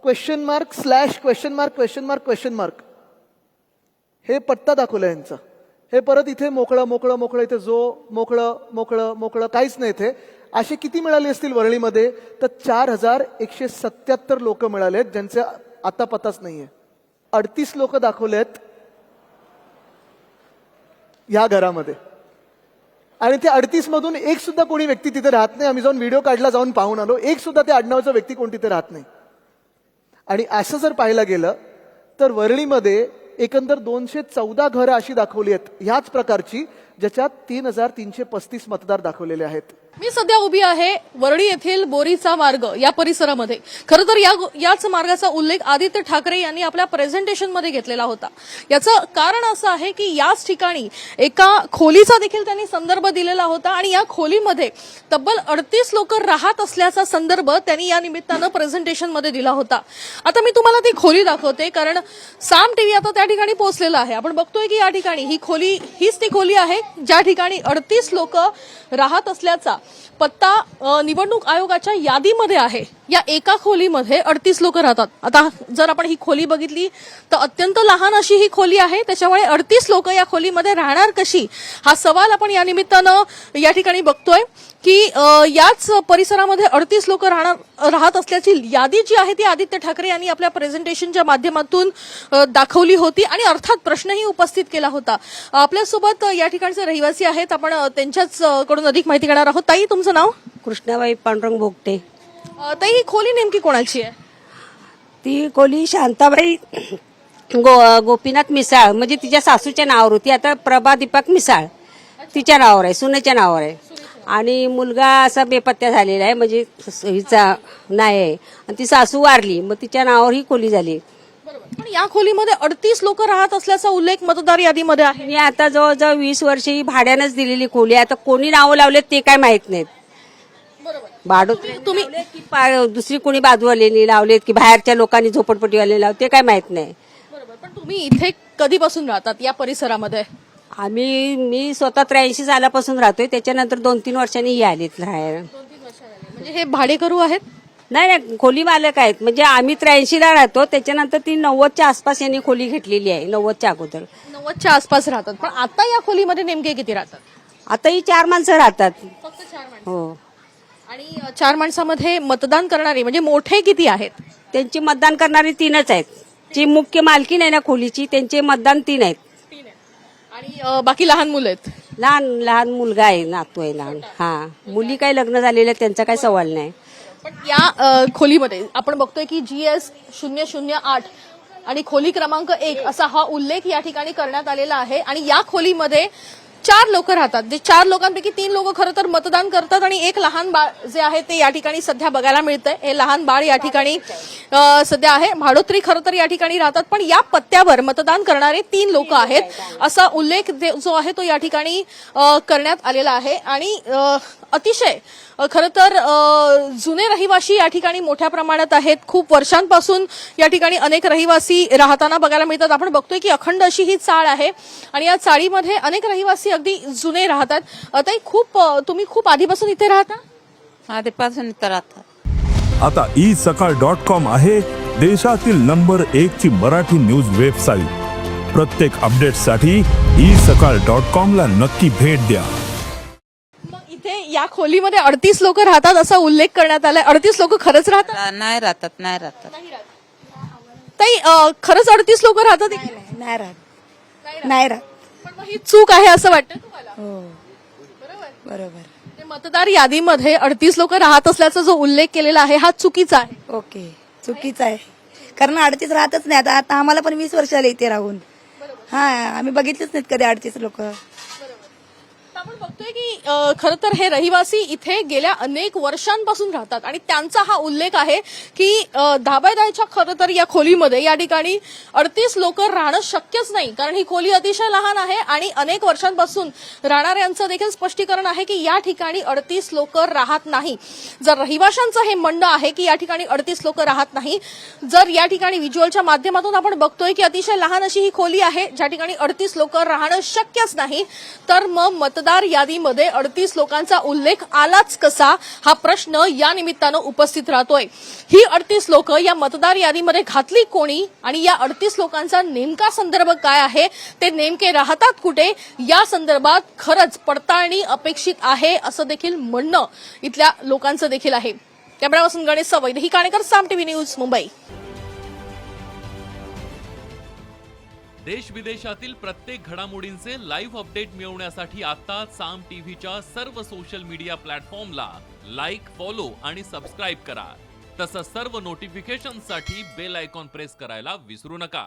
Question mark slash question mark question mark question mark हे पत्ता दाखवला यांचा. हे परत इथे मोकळं मोकळं मोकळं, इथे जो मोकळं मोकळं मोकळं काहीच नाही. इथे असे किती मिळाले असतील वरळीमध्ये? तर 4177 लोक मिळालेत ज्यांचे आता पताच नाहीये. 38 लोक दाखवलेत या घरामध्ये आणि ते 38 मधून एक सुद्धा कोणी व्यक्ती तिथे राहत नाही. आम्ही जाऊन व्हिडिओ काढला, जाऊन पाहून आलो, एक सुद्धा त्या आडनावाचा व्यक्ती कोण तिथे राहत नाही. आणि असं जर पाहायला गेलं तर वरळीमध्ये एकंदर 214 घरं अशी दाखवली आहेत ह्याच प्रकारची, ज्याच्यात 3335 मतदार दाखवलेले आहेत. मी सध्या उभी आहे वरळी येथील बोरीचा मार्ग या परिसरामध्ये. खरं तर याच मार्गाचा उल्लेख आदित्य ठाकरे यांनी आपल्या प्रेझेंटेशनमध्ये घेतलेला होता. याचं कारण असं आहे की याच ठिकाणी एका खोलीचा देखील त्यांनी संदर्भ दिलेला होता आणि या खोलीमध्ये तब्बल 38 लोक राहत असल्याचा संदर्भ त्यांनी या निमित्तानं प्रेझेंटेशनमध्ये दिला होता. आता मी तुम्हाला ती खोली दाखवते, कारण साम टीव्ही आता त्या ठिकाणी पोहोचलेला आहे. आपण बघतोय की या ठिकाणी हीच ती खोली आहे ज्या ठिकाणी 38 लोक राहत असल्याचा पत्ता निवडणूक आयोगाच्या यादीमध्ये आहे. या एका खोलीमध्ये 38 लोक राहतात. आता जर आपण ही खोली बघितली तर अत्यंत लहान अशी ही खोली आहे, त्याच्यामुळे 38 लोक या खोलीमध्ये राहणार कशी हा सवाल आपण या निमित्तानं या ठिकाणी बघतोय की याच परिसरामध्ये 38 लोक राहत असल्याची यादी जी आहे ती आदित्य ठाकरे यांनी आपल्या प्रेझेंटेशनच्या माध्यमातून दाखवली होती आणि अर्थात प्रश्नही उपस्थित केला होता. आपल्यासोबत या ठिकाणचे रहिवासी आहेत, आपण त्यांच्याच कडून अधिक माहिती घेणार आहोत. ताई, तुमचं नाव? कृष्णाबाई पांडुरंग भोगटे. ताई, ही खोली नेमकी कोणाची आहे? ती खोली शांताबाई गोपीनाथ मिसाळ, म्हणजे तिच्या सासूच्या नावावर होती. आता प्रभा दीपक मिसाळ तिच्या नावावर आहे, सुनेच्या नावावर आहे. आणि मुलगा असा बेपत्ता झालेला आहे, म्हणजे हिचा नाही आहे. आणि ती सासू वारली, मग तिच्या नावावर ही खोली झाली. पण या खोलीमध्ये 38 लोक राहत असल्याचा उल्लेख मतदार यादीमध्ये आहे. आणि आता जवळजवळ 20 वर्ष ही भाड्यानंच दिलेली खोली आहे. आता कोणी नावं लावलेत ते काय माहित नाहीत. तुम्ही दुसरी कोणी बाजूवाल्यांनी लावलेत की बाहेरच्या लोकांनी झोपडपट्टीवाले लावले ते काय माहित नाही. पण तुम्ही इथे कधीपासून राहतात या परिसरामध्ये? मी स्वतः 83 सालापासून राहतोय. त्याच्यानंतर 2-3 वर्षांनी ही आलीत राहायला. म्हणजे हे भाडेकरू आहेत? नाही, खोली मालक आहेत. म्हणजे आम्ही 83ला राहतो, त्याच्यानंतर ती 90च्या आसपास यांनी खोली घेतलेली आहे. 90च्या अगोदर 90च्या आसपास राहतात. पण आता या खोलीमध्ये नेमके किती राहतात? आता ही 4 माणसं राहतात. फक्त 4 माणसं. हो. आणि 4 माणसामध्ये मतदान करणारे म्हणजे मोठे किती आहेत? त्यांची मतदान करणारी 3च आहेत. जी मुख्य मालकीण आहे ना खोलीची, त्यांचे मतदान 3 आहेत. आणि बाकी लहान मुलं आहेत? लहान मुलगा आहे, नातू आहे लहान. हा, मुली काही लग्न झालेले आहेत, त्यांचा काही सवाल नाही. पण या खोलीमध्ये आपण बघतोय की GS 008 आणि खोली क्रमांक 1 असा हा उल्लेख या ठिकाणी करण्यात आलेला आहे. आणि या खोलीमध्ये 4 लोक राहतात. जे 4 लोकांपैकी 3 लोक खरं तर मतदान करतात आणि एक लहान बाळ जे आहे ते या ठिकाणी सध्या बघायला मिळतंय. हे लहान बाळ या ठिकाणी सध्या आहे. भाडोत्री खरं तर या ठिकाणी राहतात. पण या पत्त्यावर मतदान करणारे 3 लोक आहेत असा उल्लेख जो आहे तो या ठिकाणी करण्यात आलेला आहे. आणि अतिशय खरं तर जुने रहिवासी या ठिकाणी मोठ्या प्रमाणात आहेत. खूप वर्षांपासून या ठिकाणी अनेक रहिवासी राहताना बघायला मिळतात. आपण बघतोय की अखंड अशी ही चाळ आहे आणि या चाळीमध्ये अनेक रहिवासी अगदी जुने राहतात. तुम्ही खूप आधीपासून इथे राहता? आधीपासून इथं राहतात. आता isakal.com आहे देशातील नंबर 1 ची मराठी न्यूज वेबसाईट. प्रत्येक अपडेटसाठी isakal.com ला नक्की भेट द्या. इथे या खोलीमध्ये 38 लोक राहतात असा उल्लेख करण्यात आलाय. 38 लोक खरंच राहतात? नाही राहतात, नाही राहतात. ताई, खरंच 38 लोक राहतात? नाही राहत. पण मग ही चूक आहे असं वाटतं तुम्हाला? हो, बरोबर. ते मतदार यादीमध्ये 38 लोक राहत असल्याचा जो उल्लेख केलेला आहे हा चुकीचा आहे. ओके, चुकीचं आहे. कारण 38 राहतच नाही. आता आम्हाला पण 20 वर्ष आले इथे राहून. हा, आम्ही बघितलेच नाहीत कधी 38 लोक. आपण बघतोय की खरं तर हे रहिवासी इथे गेल्या अनेक वर्षांपासून राहतात आणि त्यांचा हा उल्लेख आहे की 10x10च्या खरं तर या खोलीमध्ये या ठिकाणी 38 लोक राहणं शक्यच नाही. कारण ही खोली अतिशय लहान आहे आणि अनेक वर्षांपासून राहणाऱ्यांचं देखील स्पष्टीकरण आहे की या ठिकाणी 38 लोक राहत नाही. जर रहिवाशांचं हे म्हणणं आहे की या ठिकाणी 38 लोक राहत नाही, जर या ठिकाणी व्हिज्युअलच्या माध्यमातून आपण बघतोय की अतिशय लहान अशी ही खोली आहे ज्या ठिकाणी 38 लोक राहणं शक्यच नाही, तर मग मतदार यादीमध्ये 38 लोकांचा उल्लेख आलाच कसा, हा प्रश्न या निमित्तानं उपस्थित राहतोय. ही 38 लोक या मतदार यादीमध्ये घातली कोणी आणि या 38 लोकांचा नेमका संदर्भ काय आहे, ते नेमके राहतात कुठे, या संदर्भात खरंच पडताळणी अपेक्षित आहे असं देखील म्हणणं इथल्या लोकांचं देखील आहे. कॅमेरापासून गणेश सवैद, ही काणेकर, साम टीव्ही न्यूज, मुंबई. देश विदेशातील प्रत्येक घडामोडींचे लाईव्ह अपडेट मिळवण्यासाठी आता साम टीव्हीच्या सर्व सोशल मीडिया प्लॅटफॉर्मला लाईक, फॉलो आणि सबस्क्राईब करा. तसंच सर्व नोटिफिकेशनसाठी बेल आयकॉन प्रेस करायला विसरू नका.